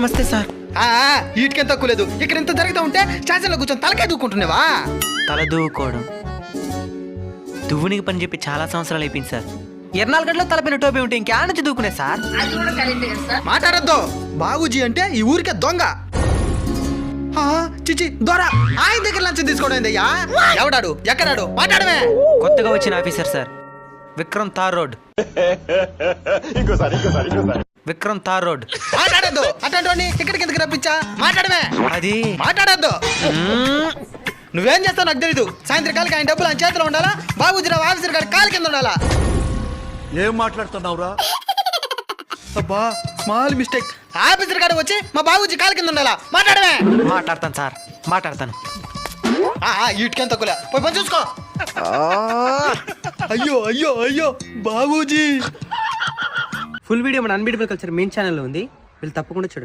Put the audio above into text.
నమస్తే సార్. వీటికేం తక్కువ లేదు. ఇక్కడ ఇంత జరుగుతూ ఉంటే స్టేషన్లో కూర్చొని తలకాయ దూకుంటున్నావా? తల దూకోవడం దువ్వునికి పని చెప్పి చాలా సంవత్సరాలు అయిపోయింది సార్. 24 గంటల్లో తలపైన టోపీ ఉంటే ఇంకే నుంచి దూకునే సార్. మాట్లాడద్దు. బాబూజీ అంటే ఈ ఊరికే దొంగ. చిచి దొర. ఆయన దగ్గర లంచం తీసుకోవడం ఏందయ్యా? ఎవడాడు? ఎక్కడాడు? మాట్లాడమే. కొత్తగా వచ్చిన officer sir, Vikram Thar road. Vikram Thar road. మాట్లాడద్దు. అట్లాంటి ఇక్కడికి ఎందుకు రప్పించా? మాట్లాడమే. అది మాట్లాడద్దు. నువ్వేం చేస్తావు నాకు తెలీదు. సాయంత్రకాలకి ఆయన డబ్బులు ఆయన చేతిలో ఉండాలా, బాబూజీరావు ఆఫీసర్ గారి కాలు కింద ఉండాలా. ఏం మాట్లాడుతున్నావురా? అబ్బా స్మాల్ మిస్టేక్. ఆఫీసర్ గారు వచ్చి మా బాబూజీ కాలు కింద ఉండాలా. మాట్లాడమే. మాట్లాడతాను సార్, మాట్లాడతాను. వీటికేం తక్కువ. పోయి పని చూసుకో. అయ్యో అయ్యో అయ్యో బాబూజీ. ఫుల్ వీడియో మన అన్బీటబుల్ కల్చర్ మెయిన్ ఛానల్లో ఉంది, వీళ్ళు తప్పకుండా చూడండి.